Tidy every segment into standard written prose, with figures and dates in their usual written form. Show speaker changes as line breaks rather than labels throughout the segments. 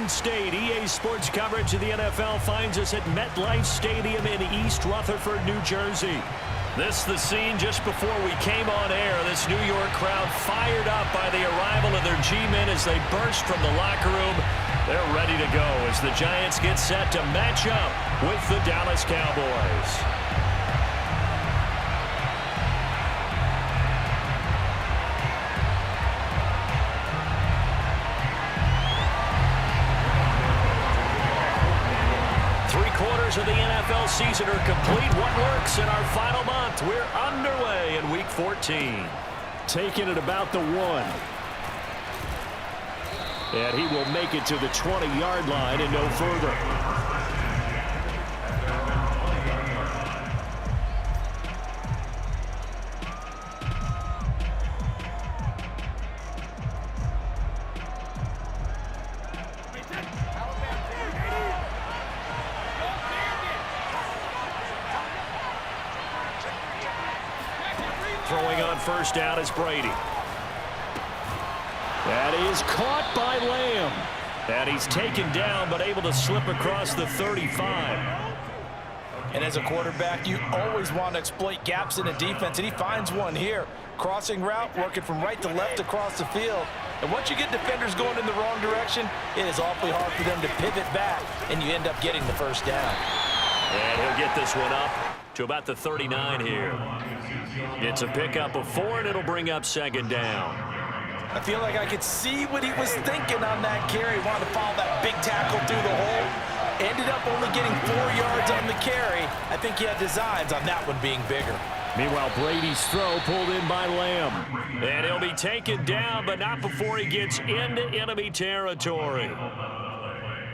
Garden State. EA Sports coverage of the NFL finds us at MetLife Stadium in East Rutherford, New Jersey. This is the scene just before we came on air. This New York crowd fired up by the arrival of their G-men as they burst from the locker room. They're ready to go as the Giants get set to match up with the Dallas Cowboys. 3/4 of the NFL season are complete. What works in our final month? We're underway in Week 14. Taking it about the 1. And he will make it to the 20-yard line and no further. Throwing on first down is Brady. That is caught by Lamb. And he's taken down but able to slip across the 35.
And as a quarterback, you always want to exploit gaps in the defense, and he finds one here. Crossing route, working from right to left across the field. And once you get defenders going in the wrong direction, it is awfully hard for them to pivot back, and you end up getting the first down.
And he'll get this one up to about the 39 here. It's a pickup of 4, and it'll bring up second down.
I feel like I could see what he was thinking on that carry. Wanted to follow that big tackle through the hole. Ended up only getting 4 yards on the carry. I think he had designs on that one being bigger.
Meanwhile, Brady's throw pulled in by Lamb. And he'll be taken down, but not before he gets into enemy territory.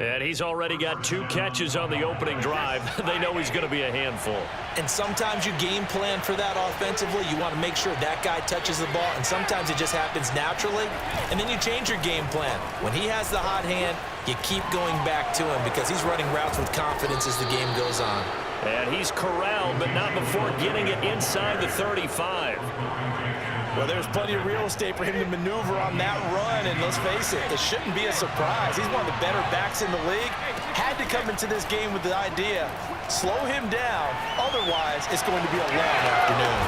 And he's already got 2 catches on the opening drive. They know he's going to be a handful.
And sometimes you game plan for that offensively. You want to make sure that guy touches the ball, and sometimes it just happens naturally. And then you change your game plan. When he has the hot hand, you keep going back to him because he's running routes with confidence as the game goes on.
And he's corralled, but not before getting it inside the 35.
Well, there's plenty of real estate for him to maneuver on that run, and let's face it, it shouldn't be a surprise. He's one of the better backs in the league. Had to come into this game with the idea, slow him down, otherwise it's going to be a long afternoon.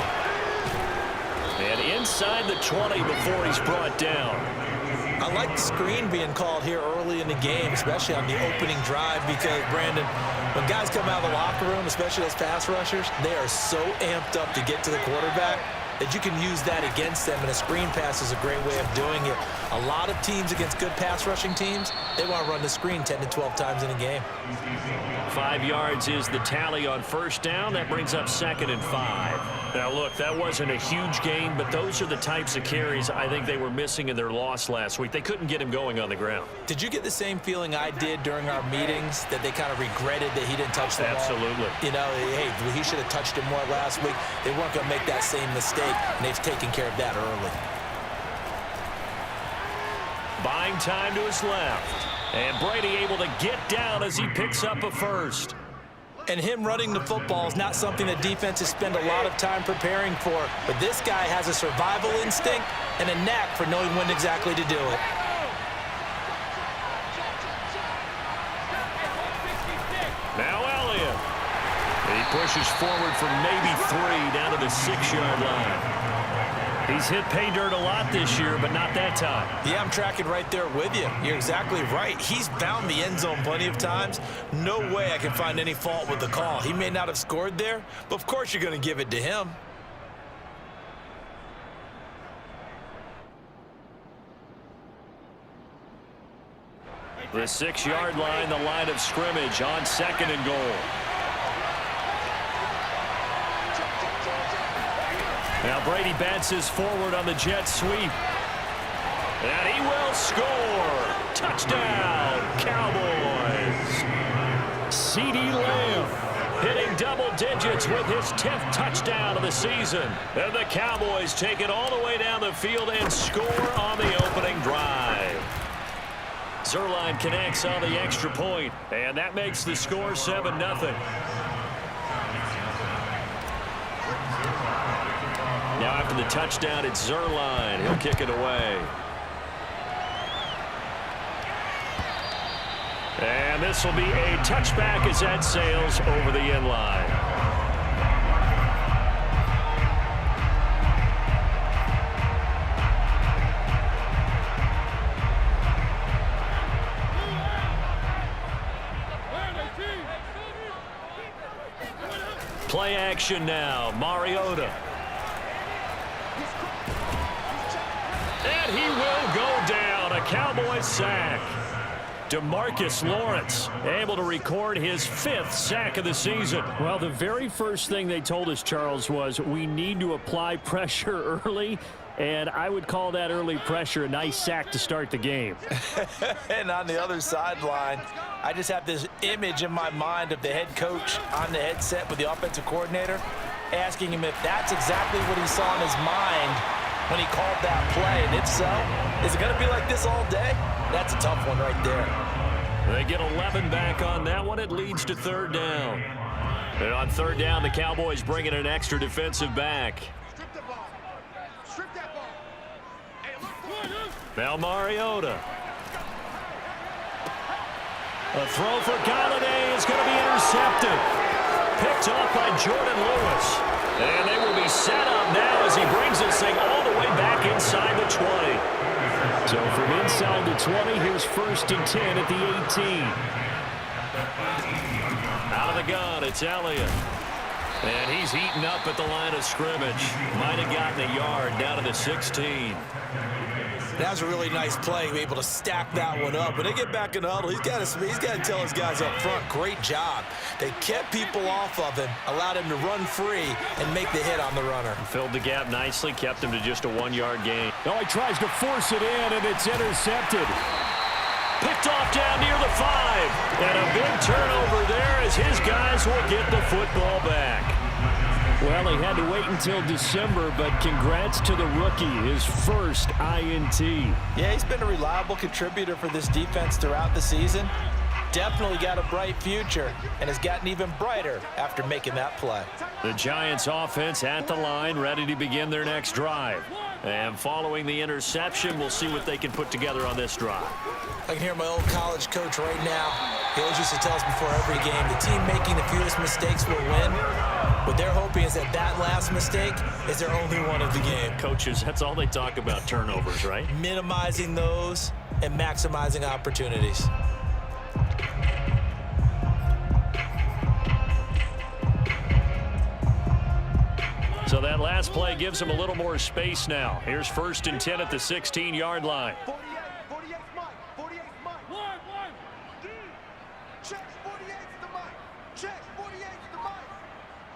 And inside the 20 before he's brought down.
I like the screen being called here early in the game, especially on the opening drive, because, Brandon, when guys come out of the locker room, especially those pass rushers, they are so amped up to get to the quarterback that you can use that against them, and a screen pass is a great way of doing it. A lot of teams against good pass rushing teams, they want to run the screen 10 to 12 times in a game.
5 yards is the tally on first down. That brings up 2nd and 5. Now, look, that wasn't a huge gain, but those are the types of carries I think they were missing in their loss last week. They couldn't get him going on the ground.
Did you get the same feeling I did during our meetings, that they kind of regretted that he didn't touch the ball?
Absolutely.
You know, hey, he should have touched him more last week. They weren't going to make that same mistake, and they've taken care of that early.
Buying time to his left. And Brady able to get down as he picks up a first.
And him running the football is not something that defenses spend a lot of time preparing for. But this guy has a survival instinct and a knack for knowing when exactly to do it.
Now Elliott. He pushes forward from maybe 3 down to the 6-yard line. He's hit pay dirt a lot this year, but not that time.
Yeah, I'm tracking right there with you. You're exactly right. He's found the end zone plenty of times. No way I can find any fault with the call. He may not have scored there, but of course you're going to give it to him.
The 6-yard line, the line of scrimmage on 2nd and goal. Now Brady bounces forward on the jet sweep. And he will score. Touchdown, Cowboys. CeeDee Lamb hitting double digits with his 10th touchdown of the season. And the Cowboys take it all the way down the field and score on the opening drive. Zerline connects on the extra point, and that makes the score 7-0. Now after the touchdown, it's Zerline. He'll kick it away. And this will be a touchback as that sails over the end line. Play action now. Mariota. And he will go down. A Cowboys sack. DeMarcus Lawrence able to record his 5th sack of the season.
Well, the very first thing they told us, Charles, was we need to apply pressure early, and I would call that early pressure a nice sack to start the game.
And on the other sideline, I just have this image in my mind of the head coach on the headset with the offensive coordinator asking him if that's exactly what he saw in his mind when he called that play. And if so, is it going to be like this all day? That's a tough one right there.
They get 11 back on that one. It leads to 3rd down. And on 3rd down, the Cowboys bring in an extra defensive back. Now Mariota. A throw for Galladay is going to be intercepted. Picked off by Jordan Lewis. And they will be set up now as he brings this thing all the way back inside the 20.
So from inside the 20, here's 1st and 10 at the 18.
Out of the gun, it's Elliott. And he's heating up at the line of scrimmage. Might have gotten a yard down to the 16.
That was a really nice play, to be able to stack that one up. When they get back in the huddle, he's got to tell his guys up front, great job. They kept people off of him, allowed him to run free, and make the hit on the runner.
Filled the gap nicely, kept him to just a 1-yard gain.
Oh, he tries to force it in, and it's intercepted.
Picked off down near the 5. And a big turnover there as his guys will get the football back.
Well, he had to wait until December, but congrats to the rookie, his first INT.
Yeah, he's been a reliable contributor for this defense throughout the season. Definitely got a bright future and has gotten even brighter after making that play.
The Giants offense at the line, ready to begin their next drive. And following the interception, we'll see what they can put together on this drive.
I can hear my old college coach right now. He always used to tell us before every game, the team making the fewest mistakes will win. What they're hoping is that last mistake is their only one of the game.
Coaches, that's all they talk about, turnovers, right?
Minimizing those and maximizing opportunities.
So that last play gives them a little more space now. Here's 1st and 10 at the 16-yard line.
48 Mike. 48 Mike. Check 48 the Mike. Check 48 the Mike.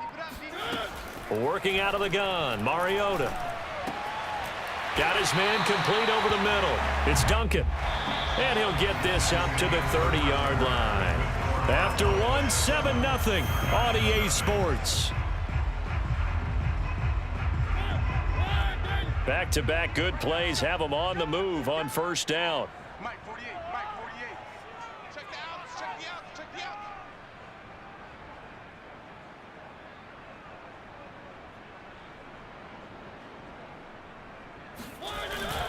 Keep it up,
Working out of the gun, Mariota. Got his man complete over the middle. It's Duncan. And he'll get this up to the 30-yard line. After one, 7-0 on EA Sports. Back-to-back good plays have them on the move on 1st down.
Mike 48. Mike 48. Check the outs. Check the outs. Check the outs.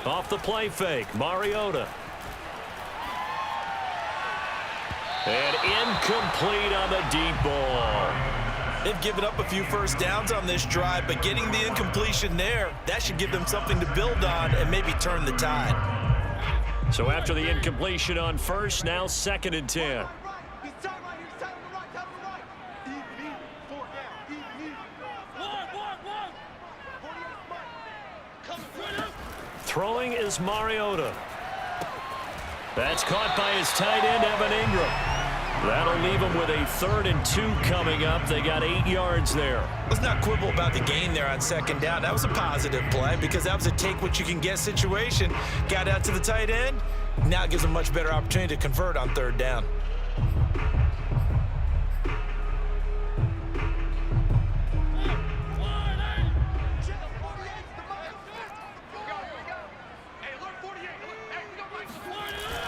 Off the play fake, Mariota. And incomplete on the deep ball.
They've given up a few first downs on this drive, but getting the incompletion there, that should give them something to build on and maybe turn the tide.
So after the incompletion on 1st, now 2nd and 10.
He's tied right here. He's tied on the right. Tied on the right. Even. 4 down. Even. 48 Mike. Coming.
Throwing is Mariota. That's caught by his tight end, Evan Ingram. That'll leave them with a 3rd and 2 coming up. They got 8 yards there.
Let's not quibble about the gain there on 2nd down. That was a positive play because that was a take-what-you-can-get situation. Got out to the tight end. Now it gives them a much better opportunity to convert on 3rd down.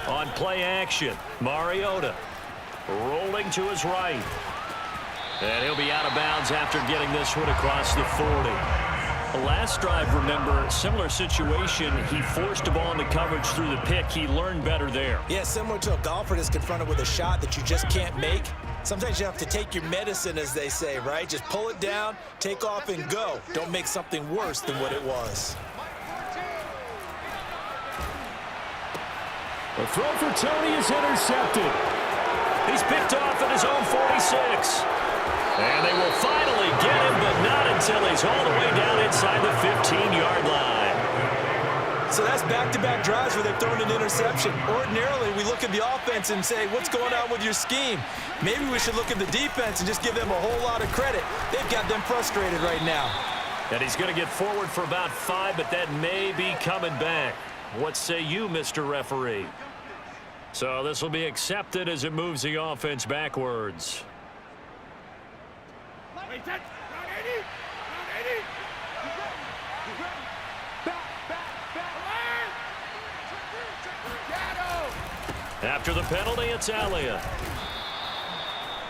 On play action, Mariota rolling to his right. And he'll be out of bounds after getting this one across the 40.
Last drive, remember, similar situation. He forced the ball into coverage through the pick. He learned better there.
Yeah, similar to a golfer that's confronted with a shot that you just can't make. Sometimes you have to take your medicine, as they say, right? Just pull it down, take off, and go. Don't make something worse than what it was.
The throw for Tony is intercepted.
He's picked off at his own 46. And they will finally get him, but not until he's all the way down inside the 15-yard line.
So that's back-to-back drives where they've thrown an interception. Ordinarily, we look at the offense and say, what's going on with your scheme? Maybe we should look at the defense and just give them a whole lot of credit. They've got them frustrated right now.
And he's going to get forward for about 5, but that may be coming back. What say you, Mr. Referee? So this will be accepted as it moves the offense backwards. After the penalty, it's Alia.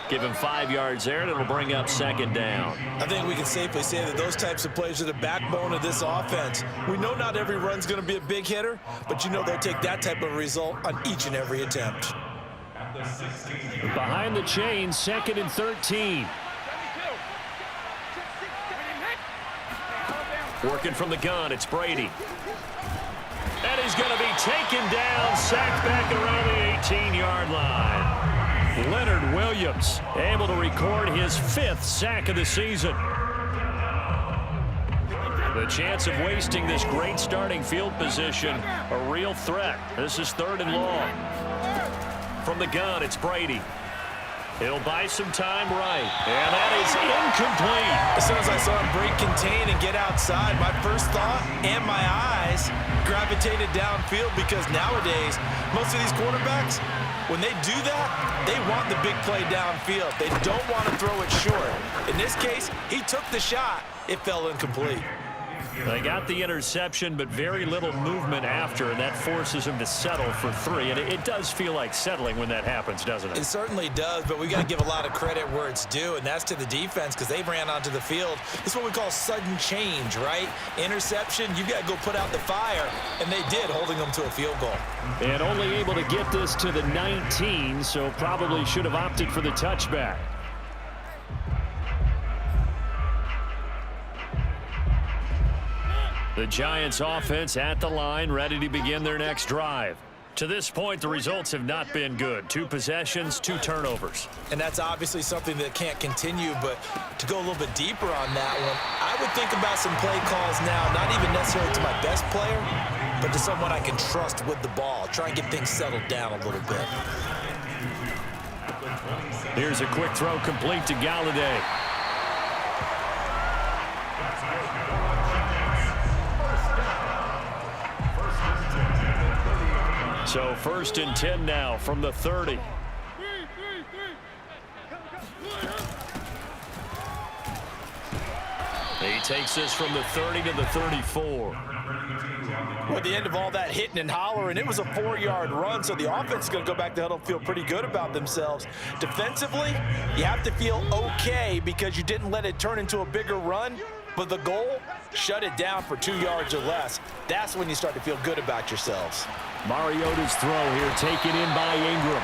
Give him 5 yards there, and it'll bring up second down.
I think we can safely say that those types of plays are the backbone of this offense. We know not every run's going to be a big hitter, but you know they'll take that type of result on each and every attempt.
Behind the chain, 2nd and 13. Working from the gun, it's Brady.
And he's going to be taken down, sacked back around the 18-yard line.
Leonard Williams able to record his 5th sack of the season. The chance of wasting this great starting field position, a real threat. This is 3rd and long. From the gun, it's Brady. He'll buy some time right. And that is incomplete.
As soon as I saw him break contain and get outside, my first thought and my eyes gravitated downfield, because nowadays, most of these quarterbacks, when they do that, they want the big play downfield. They don't want to throw it short. In this case, he took the shot. It fell incomplete.
They got the interception, but very little movement after, and that forces him to settle for 3. And it does feel like settling when that happens, doesn't it?
It certainly does, but we got to give a lot of credit where it's due, and that's to the defense, because they ran onto the field. This is what we call sudden change, right? Interception, you got to go put out the fire, and they did, holding them to a field goal.
And only able to get this to the 19, so probably should have opted for the touchback. The Giants offense at the line, ready to begin their next drive. To this point, the results have not been good. 2 possessions, 2 turnovers.
And that's obviously something that can't continue, but to go a little bit deeper on that one, I would think about some play calls now, not even necessarily to my best player, but to someone I can trust with the ball. Try and get things settled down a little bit.
Here's a quick throw complete to Galladay. So 1st and 10 now from the 30. He takes this from the 30 to the 34.
At the end of all that hitting and hollering, it was a 4-yard run, so the offense is going to go back to huddle and feel pretty good about themselves. Defensively, you have to feel okay because you didn't let it turn into a bigger run, but the goal, shut it down for 2 yards or less. That's when you start to feel good about yourselves.
Mariota's throw here taken in by Ingram.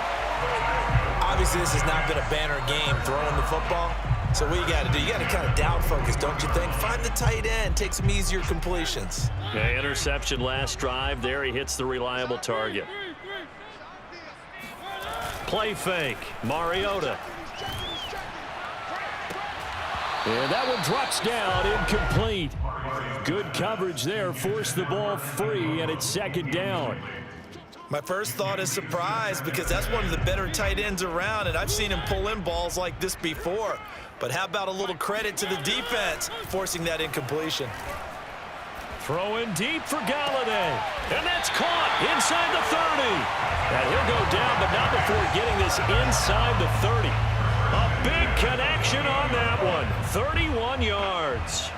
Obviously, this has not been a banner game throwing the football. So what you got to do, you got to kind of down focus, don't you think? Find the tight end, take some easier completions.
Okay, interception last drive. There he hits the reliable target. Play fake, Mariota. And that one drops down, incomplete. Good coverage there, forced the ball free, and it's 2nd down.
My first thought is surprise, because that's one of the better tight ends around, and I've seen him pull in balls like this before. But how about a little credit to the defense forcing that incompletion?
Throwing deep for Galladay. And that's caught inside the 30. And he'll go down, but not before getting this inside the 30. A big connection on that one. 31 yards.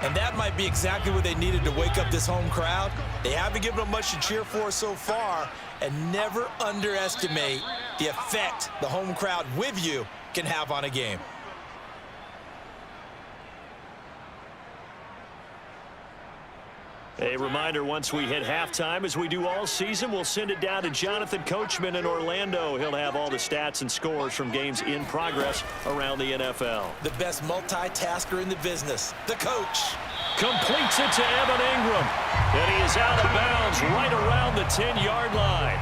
And that might be exactly what they needed to wake up this home crowd. They haven't given them much to cheer for so far, and never underestimate the effect the home crowd with you can have on a game.
A reminder, once we hit halftime, as we do all season, we'll send it down to Jonathan Coachman in Orlando. He'll have all the stats and scores from games in progress around the NFL.
The best multitasker in the business, the coach.
Completes it to Evan Ingram. And he is out of bounds right around the 10-yard line.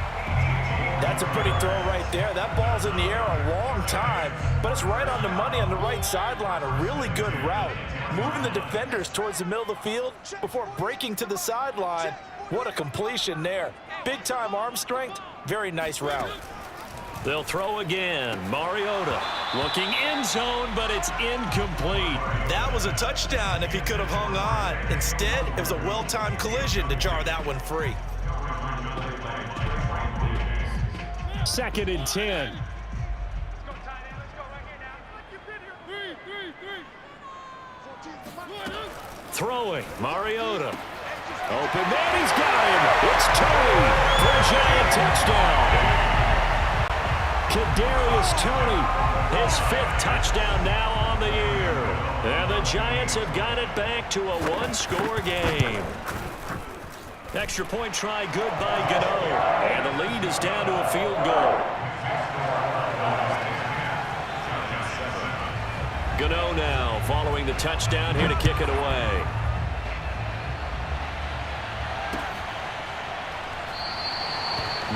That's a pretty throw right there. That ball's in the air a long time, but it's right on the money on the right sideline. A really good route. Moving the defenders towards the middle of the field before breaking to the sideline. What a completion there. Big-time arm strength. Very nice route.
They'll throw again. Mariota looking end zone, but it's incomplete.
That was a touchdown if he could have hung on. Instead, it was a well-timed collision to jar that one free.
2nd and 10.
Throwing, Mariota. Open man, he's got him. It's Tony for a giant touchdown. Kadarius Toney, his 5th touchdown now on the year. And the Giants have got it back to a one-score game. Extra point try good by Gano. And the lead is down to a field goal. Gano now following the touchdown here to kick it away.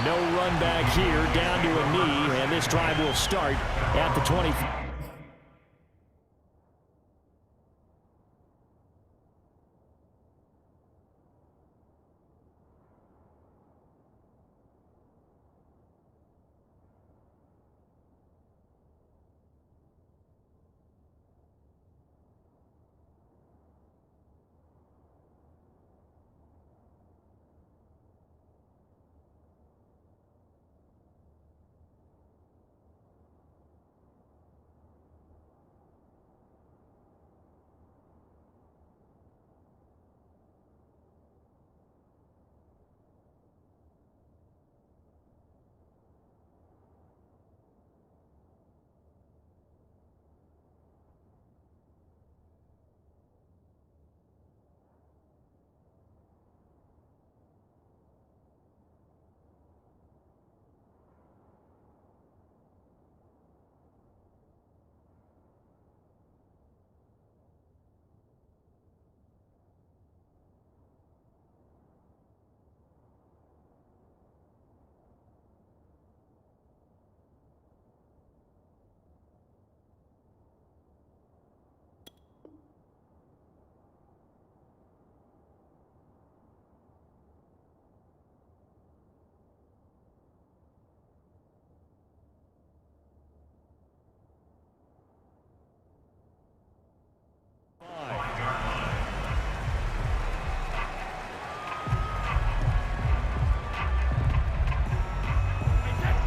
No run back here, down to a knee, and this drive will start at the 20.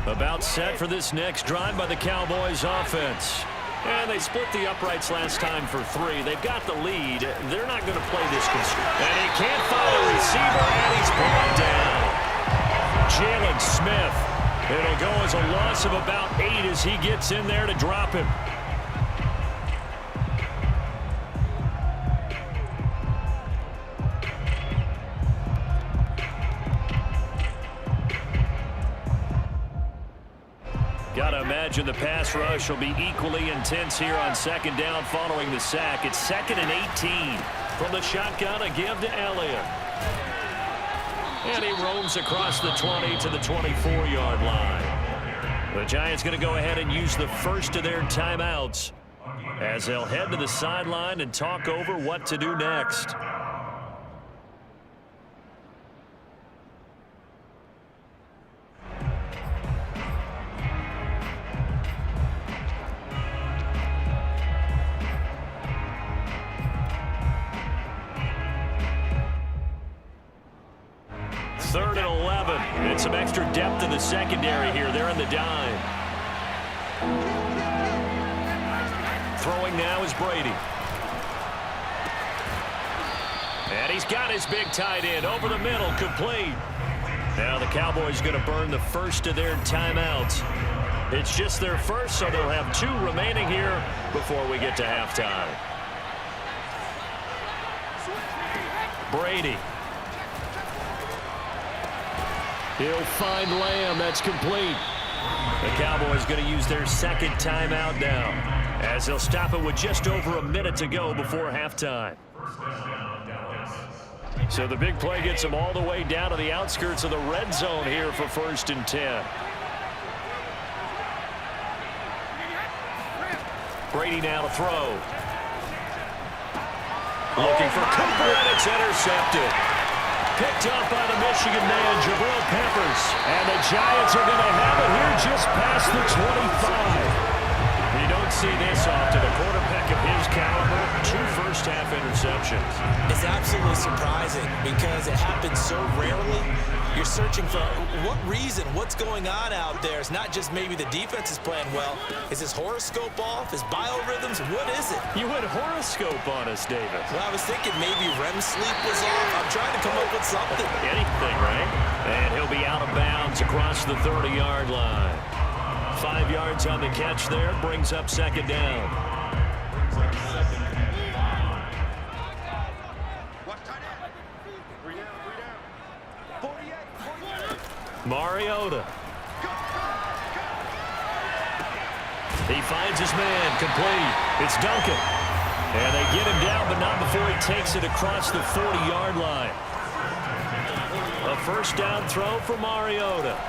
About set for this next drive by the Cowboys offense. And they split the uprights last time for 3. They've got the lead. They're not going to play this construct. And he can't find a receiver, and he's brought down. Jalen Smith. It'll go as a loss of about 8 as he gets in there to drop him. Gotta imagine the pass rush will be equally intense here on 2nd down following the sack. It's 2nd and 18. From the shotgun, a give to Elliott. And he roams across the 20 to the 24-yard line. The Giants going to go ahead and use the first of their timeouts as they'll head to the sideline and talk over what to do next. Third and 11. And some extra depth in the secondary here. They're in the dime. Throwing now is Brady. And he's got his big tight end over the middle, complete. Now the Cowboys going to burn the first of their timeouts. It's just their first, so they'll have 2 remaining here before we get to halftime. Brady
He'll find Lamb. That's complete.
The Cowboys going to use their second timeout now, as they'll stop it with just over a minute to go before halftime. So the big play gets them all the way down to the outskirts of the red zone here for 1st and 10. Brady now to throw. Looking for Cooper, and it's intercepted. Picked up by the Michigan man, Jabril Peppers. And the Giants are going to have it here just past the 25. You don't see this often. A quarterback of his caliber, 2 first-half interceptions.
It's absolutely surprising because it happens so rarely. You're searching for what reason, what's going on out there. It's not just maybe the defense is playing well. Is his horoscope off? His biorhythms? What is it?
You went horoscope on us, David.
Well, I was thinking maybe REM sleep was off. I'm trying to come up with something.
Anything, right? And he'll be out of bounds across the 30-yard line. 5 yards on the catch there, brings up 2nd down. Mariota. He finds his man, complete. It's Duncan. And they get him down, but not before he takes it across the 40-yard line. A 1st down throw for Mariota.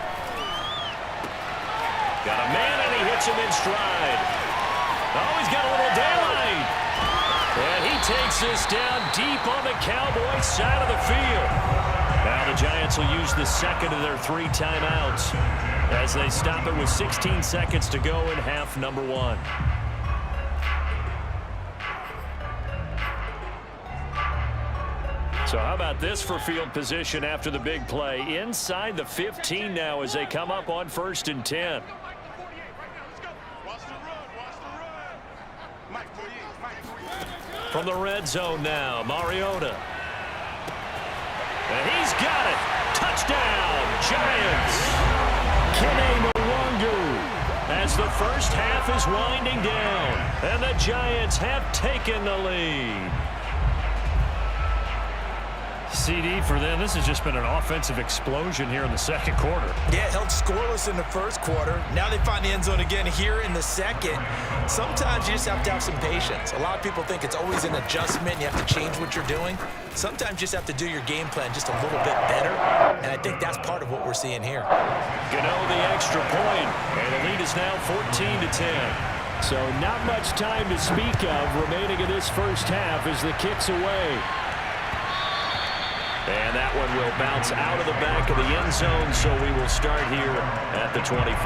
Got a man, and he hits him in stride. Oh, he's got a little daylight. And he takes this down deep on the Cowboys side of the field. Now the Giants will use the second of their 3 timeouts as they stop it with 16 seconds to go in half number 1. So how about this for field position after the big play? Inside the 15 now as they come up on 1st and 10. From the red zone now, Mariota. And he's got it. Touchdown, Giants. Kene Nwangwu as the first half is winding down. And the Giants have taken the lead.
CD for them. This has just been an offensive explosion here in the 2nd quarter.
Yeah, held scoreless in the 1st quarter. Now they find the end zone again here in the 2nd. Sometimes you just have to have some patience. A lot of people think it's always an adjustment. You have to change what you're doing. Sometimes you just have to do your game plan just a little bit better. And I think that's part of what we're seeing here.
Gano the extra point. And the lead is now 14-10.
So not much time to speak of remaining in this 1st half as the kick's away.
And that one will bounce out of the back of the end zone, so we will start here at the 25.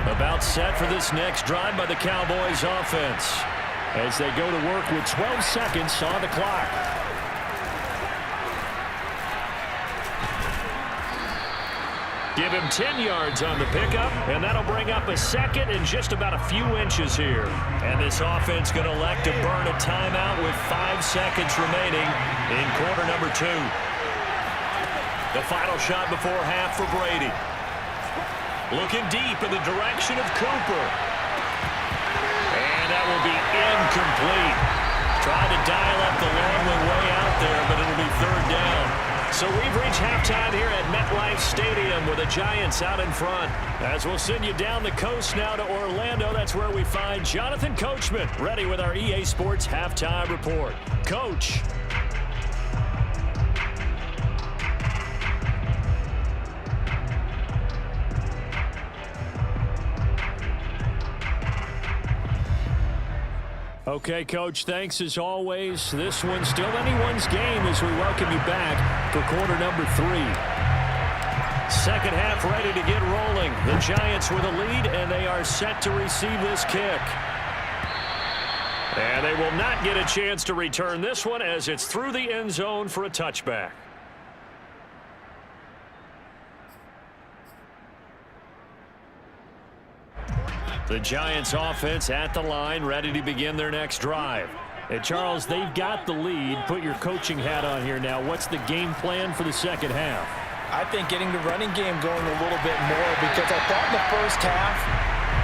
About set for this next drive by the Cowboys offense as they go to work with 12 seconds on the clock.
Give him 10 yards on the pickup, and that'll bring up a 2nd and just about a few inches here. And this offense going to elect to burn a timeout with 5 seconds remaining in quarter number 2. The final shot before half for Brady. Looking deep in the direction of Cooper. And that will be incomplete. Tried to dial up the long way out there, but it'll be 3rd down. So we've reached halftime here at MetLife Stadium with the Giants out in front. As we'll send you down the coast now to Orlando, that's where we find Jonathan Coachman ready with our EA Sports Halftime Report. Coach.
Okay, Coach, thanks as always. This one's still anyone's game as we welcome you back for quarter number 3.
2nd half ready to get rolling. The Giants with a lead, and they are set to receive this kick. And they will not get a chance to return this one as it's through the end zone for a touchback. The Giants offense at the line, ready to begin their next drive.
Hey, Charles, they've got the lead. Put your coaching hat on here now. What's the game plan for the 2nd half?
I think getting the running game going a little bit more because I thought in the 1st half,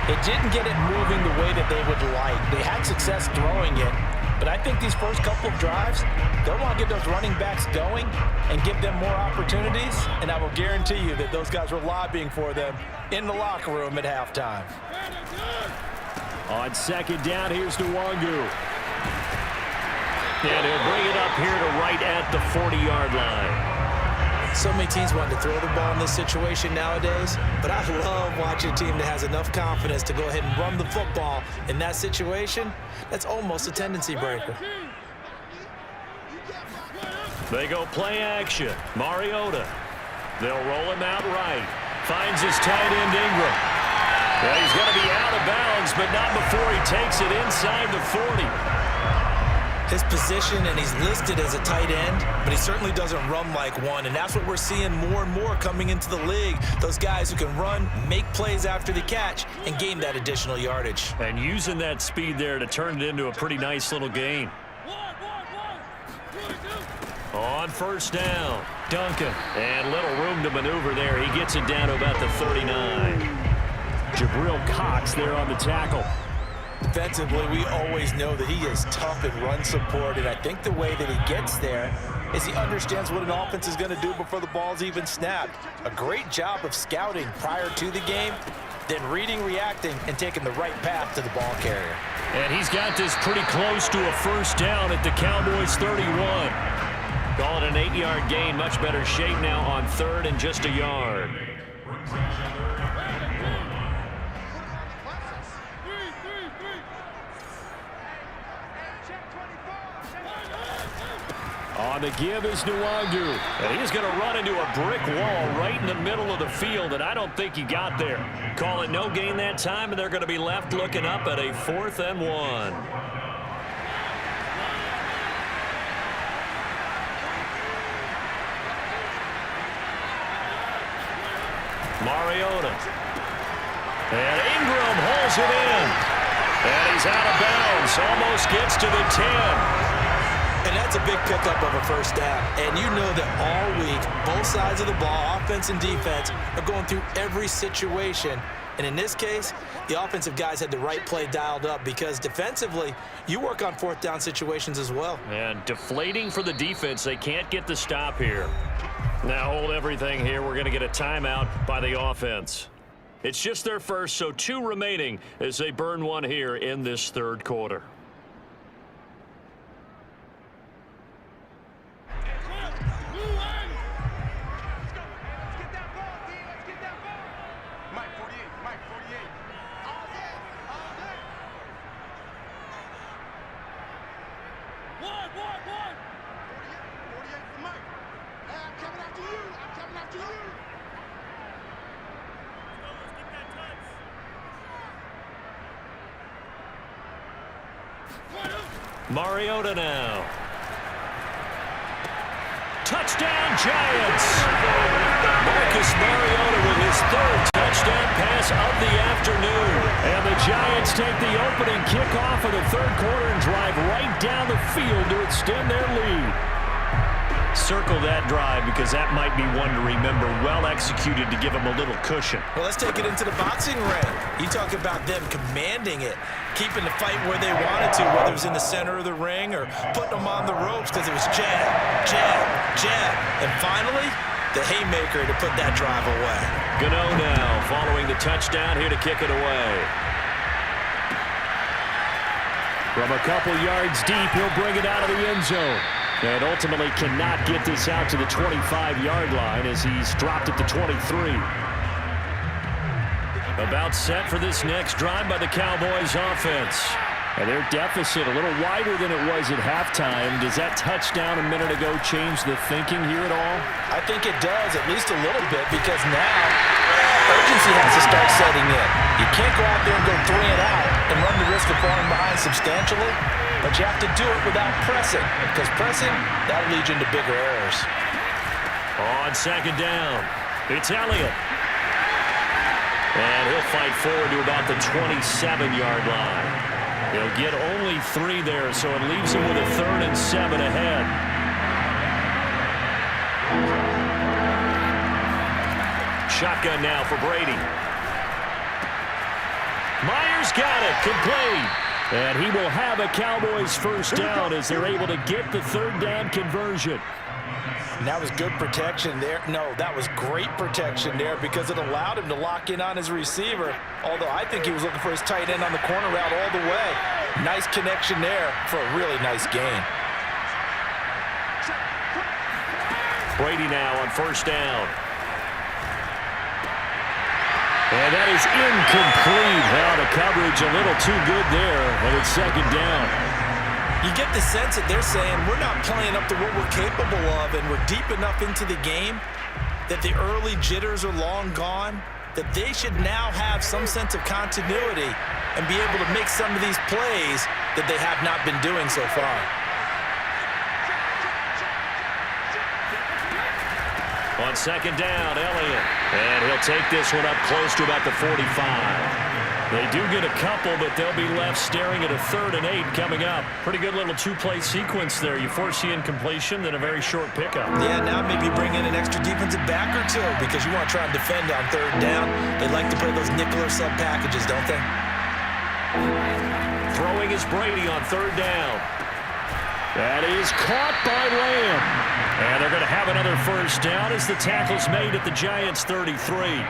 it didn't get it moving the way that they would like. They had success throwing it, But I think these first couple of drives, they'll want to get those running backs going and give them more opportunities. And I will guarantee you that those guys were lobbying for them in the locker room at halftime.
On second down, here's Nwangu. And he'll bring it up here to right at the 40-yard line.
So many teams want to throw the ball in this situation nowadays, but I love watching a team that has enough confidence to go ahead and run the football in that situation. That's almost a tendency breaker.
They go play action. Mariota. They'll roll him out right. Finds his tight end Ingram. Well, he's going to be out of bounds, but not before he takes it inside the 40.
His position, and he's listed as a tight end, but he certainly doesn't run like one, and that's what we're seeing more and more coming into the league. Those guys who can run, make plays after the catch, and gain that additional yardage.
And using that speed there to turn it into a pretty nice little gain. On first down, Duncan. And little room to maneuver there. He gets it down to about the 39. Jabril Cox there on the tackle.
Defensively, we always know that he is tough in run support, and I think the way that he gets there is he understands what an offense is going to do before the ball's even snapped. A great job of scouting prior to the game, then reading, reacting, and taking the right path to the ball carrier.
And he's got this pretty close to a first down at the Cowboys' 31. Call it an 8-yard gain. Much better shape now on third and just a yard. On the give is Nwangu. And he's going to run into a brick wall right in the middle of the field, and I don't think he got there. Call it no gain that time, and they're going to be left looking up at a 4th and 1. Mariota. And Ingram holds it in. And he's out of bounds. Almost gets to the 10.
And that's a big pickup of a first down. And you know that all week, both sides of the ball, offense and defense, are going through every situation. And in this case, the offensive guys had the right play dialed up because defensively, you work on 4th down situations as well.
And deflating for the defense. They can't get the stop here. Now hold everything here. We're going to get a timeout by the offense. It's just their first, so 2 remaining as they burn one here in this third quarter. Mariota now. Touchdown, Giants. Marcus Mariota with his 3rd touchdown pass of the afternoon. And the Giants take the opening kickoff of the third quarter and drive right down the field to extend their lead. Circle that drive because that might be one to remember. Well executed to give them a little cushion.
Well, let's take it into the boxing ring. You talk about them commanding it, keeping the fight where they wanted to, whether it was in the center of the ring or putting them on the ropes because it was jab, jab, jab. And finally, the haymaker to put that drive away.
Gano now following the touchdown here to kick it away. From a couple yards deep, he'll bring it out of the end zone. And ultimately cannot get this out to the 25-yard line as he's dropped at the 23. About set for this next drive by the Cowboys offense. And their deficit a little wider than it was at halftime. Does that touchdown a minute ago change the thinking here at all?
I think it does, at least a little bit, because now urgency has to start setting in. You can't go out there and go 3 and out and run the risk of falling behind substantially. But you have to do it without pressing, because pressing, that'll lead you into bigger errors.
On second down, it's Elliott. And he'll fight forward to about the 27-yard line. He'll get only 3 there, so it leaves him with a 3rd and 7 ahead. Shotgun now for Brady. Myers got it, complete. And he will have a Cowboys first down as they're able to get the third down conversion.
And that was good protection there. No, that was great protection there because it allowed him to lock in on his receiver, although I think he was looking for his tight end on the corner route all the way. Nice connection there for a really nice gain.
Brady now on first down. And that is incomplete. Well, the coverage a little too good there, and it's second down.
You get the sense that they're saying we're not playing up to what we're capable of, and we're deep enough into the game that the early jitters are long gone, that they should now have some sense of continuity and be able to make some of these plays that they have not been doing so far.
On second down, Elliott. And he'll take this one up close to about the 45. They do get a couple, but they'll be left staring at a 3rd and 8 coming up. Pretty good little two-play sequence there. You force the incompletion, then a very short pickup.
Yeah, now maybe bring in an extra defensive back or two because you want to try and defend on 3rd down. They like to play those nickel or sub packages, don't they?
Throwing is Brady on 3rd down. That is caught by Lamb. And they're going to have another first down as the tackle's made at the Giants' 33.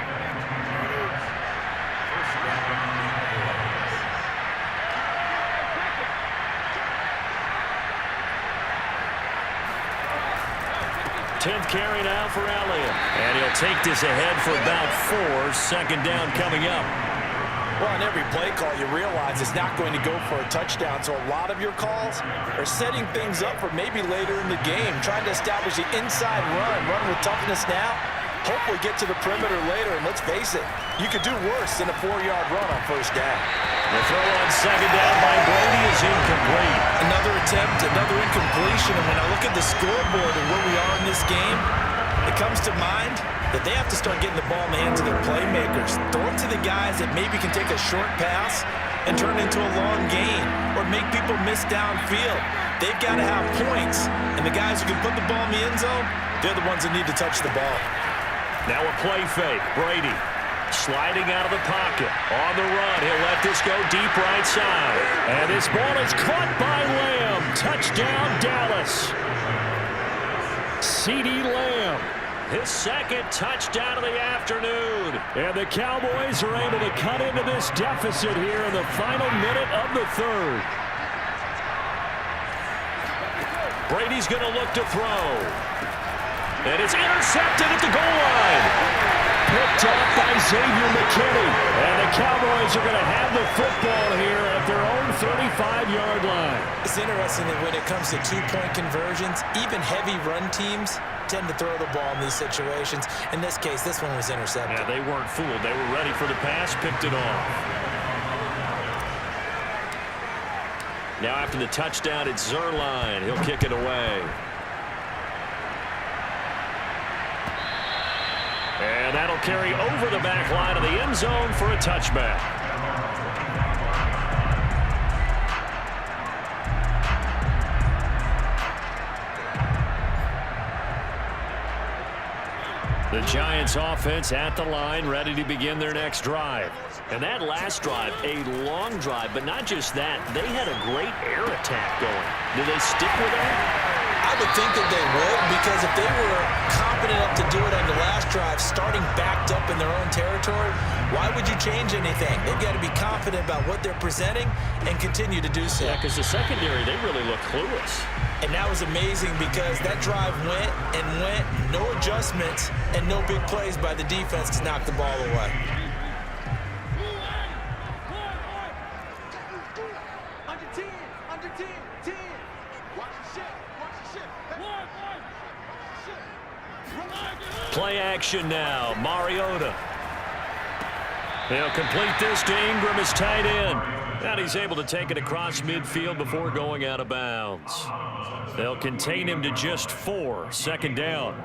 Tenth carry now for Elliott. And he'll take this ahead for about 4. Second down coming up.
Well, on every play call, you realize it's not going to go for a touchdown. So a lot of your calls are setting things up for maybe later in the game, trying to establish the inside run with toughness now, hopefully get to the perimeter later. And let's face it, you could do worse than a 4-yard run on first down.
The throw on second down by Brady is incomplete.
Another attempt, another incompletion. And when I look at the scoreboard and where we are in this game, it comes to mind that they have to start getting the ball in the hands of their playmakers. Throw it to the guys that maybe can take a short pass and turn into a long gain or make people miss downfield. They've got to have points, and the guys who can put the ball in the end zone, they're the ones that need to touch the ball.
Now a play fake. Brady sliding out of the pocket. On the run, he'll let this go deep right side. And this ball is caught by Lamb. Touchdown, Dallas. CeeDee Lamb. His second touchdown of the afternoon. And the Cowboys are able to cut into this deficit here in the final minute of the 3rd. Brady's going to look to throw. And it's intercepted at the goal line. Picked up by Xavier McKinney. And the Cowboys are going to have the football here at their own 35-yard line.
It's interesting that when it comes to two-point conversions, even heavy run teams tend to throw the ball in these situations. In this case, this one was intercepted.
Yeah, they weren't fooled. They were ready for the pass, picked it off. Now after the touchdown, it's Zerline. He'll kick it away. And that'll carry over the back line of the end zone for a touchback. The Giants offense at the line, ready to begin their next drive. And that last drive, a long drive, but not just that. They had a great air attack going. Do they stick with that?
I would think that they would, because if they were confident enough to do it on the last drive, starting backed up in their own territory, why would you change anything? They've got to be confident about what they're presenting and continue to do so.
Yeah, because the secondary, they really look clueless.
And that was amazing because that drive went and went, no adjustments and no big plays by the defense to knock the ball away.
Under 10, under 10, 10. Watch the shit, watch the shit.
Play action now. Mariota. They'll complete this to Ingram as tight end. And he's able to take it across midfield before going out of bounds. They'll contain him to just 4. Second down.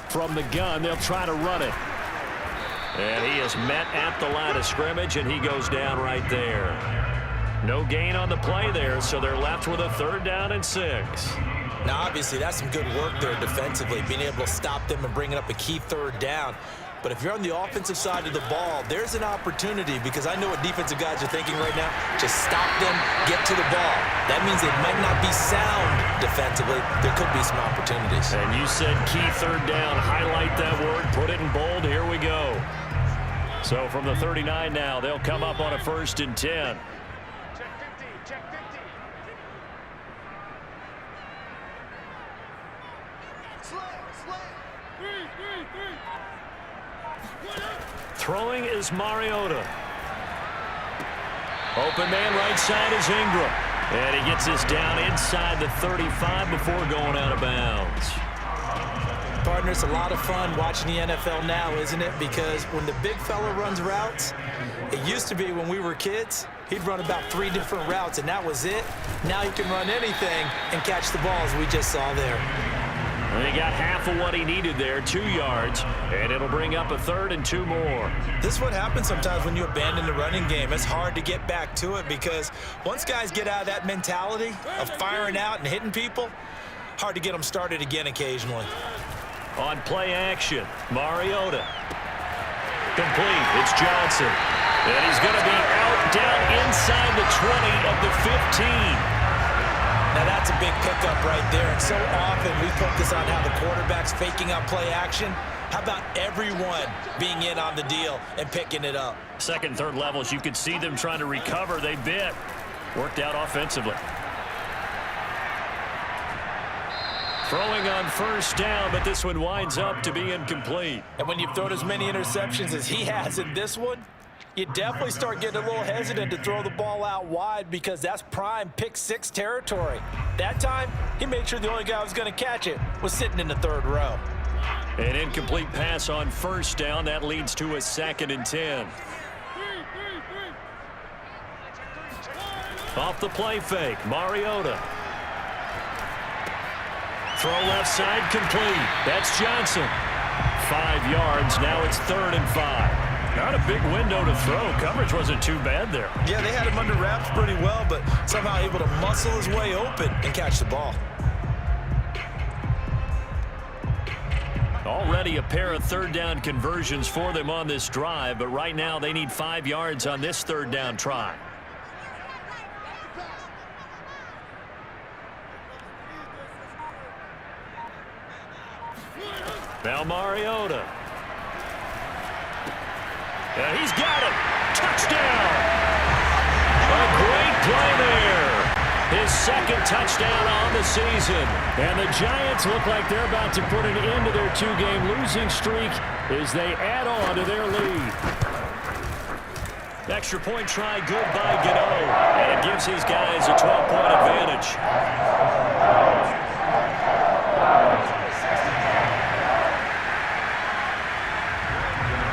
From the gun, they'll try to run it. And he is met at the line of scrimmage, and he goes down right there. No gain on the play there, so they're left with a 3rd down and 6.
Now, obviously, that's some good work there defensively, being able to stop them and bringing up a key third down. But if you're on the offensive side of the ball, there's an opportunity, because I know what defensive guys are thinking right now. Just stop them, get to the ball. That means they might not be sound defensively. There could be some opportunities.
And you said key third down. Highlight that word. Put it in bold. Here we go. So from the 39 now, they'll come up on a 1st and 10.
Check 50, check 50. Slam.
Throwing is Mariota. Open man right side is Ingram. And he gets this down inside the 35 before going out of bounds.
Partner, it's a lot of fun watching the NFL now, isn't it? Because when the big fella runs routes, it used to be when we were kids, he'd run about 3 different routes, and that was it. Now he can run anything and catch the balls we just saw there.
And he got half of what he needed there, 2 yards, and it'll bring up a 3rd and 2 more.
This is what happens sometimes when you abandon the running game. It's hard to get back to it, because once guys get out of that mentality of firing out and hitting people, hard to get them started again occasionally.
On play action, Mariota. Complete, it's Johnson. And he's going to be out down inside the 20 of the 15.
Now that's a big pickup right there. And so often we focus on how the quarterback's faking out play action. How about everyone being in on the deal and picking it up?
Second, third levels, you could see them trying to recover. They bit. Worked out offensively. Throwing on 1st down, but this one winds up to be incomplete.
And when you've thrown as many interceptions as he has in this one, you definitely start getting a little hesitant to throw the ball out wide, because that's prime pick-6 territory. That time, he made sure the only guy who was going to catch it was sitting in the 3rd row.
An incomplete pass on 1st down. That leads to a 2nd and 10. Off the play fake, Mariota. Throw left side, complete. That's Johnson. 5 yards. Now it's 3rd and 5. Not a big window to throw. Coverage wasn't too bad there.
Yeah, they had him under wraps pretty well, but somehow able to muscle his way open and catch the ball.
Already a pair of 3rd down conversions for them on this drive, but right now they need 5 yards on this 3rd down try. Now Mariota. And he's got it. Touchdown. A great play there. His 2nd touchdown on the season. And the Giants look like they're about to put an end to their 2-game losing streak as they add on to their lead. Extra point try good by Gano. And it gives his guys a 12-point advantage.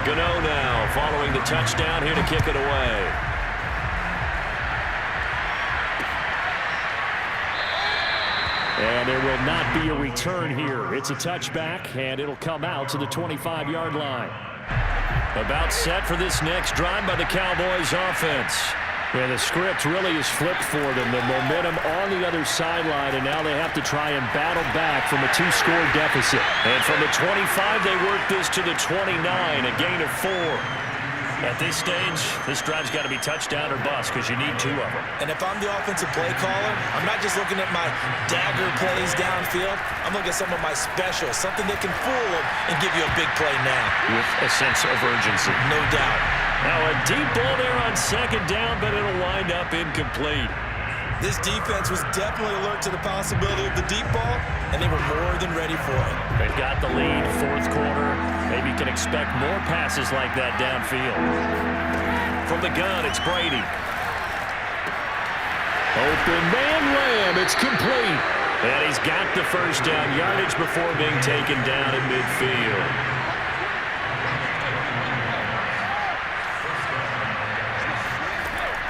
Gano now following the touchdown here to kick it away. And there will not be a return here. It's a touchback, and it'll come out to the 25-yard line. About set for this next drive by the Cowboys offense. Yeah, the script really is flipped for them. The momentum on the other sideline, and now they have to try and battle back from a 2-score deficit. And from the 25, they work this to the 29, a gain of 4. At this stage, this drive's got to be touchdown or bust, because you need 2 of them.
And if I'm the offensive play caller, I'm not just looking at my dagger plays downfield. I'm looking at some of my specials, something that can fool them and give you a big play now.
With a sense of urgency.
No doubt.
Now a deep ball there on 2nd down, but it'll wind up incomplete.
This defense was definitely alert to the possibility of the deep ball, and they were more than ready for it.
They've got the lead, 4th quarter. Maybe you can expect more passes like that downfield. From the gun, it's Brady. Open man Lamb, it's complete. And he's got the 1st down yardage before being taken down in midfield.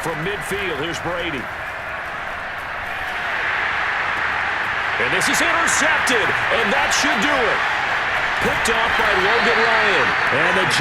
From midfield, here's Brady. And this is intercepted, and that should do it. Picked off by Logan Ryan. And the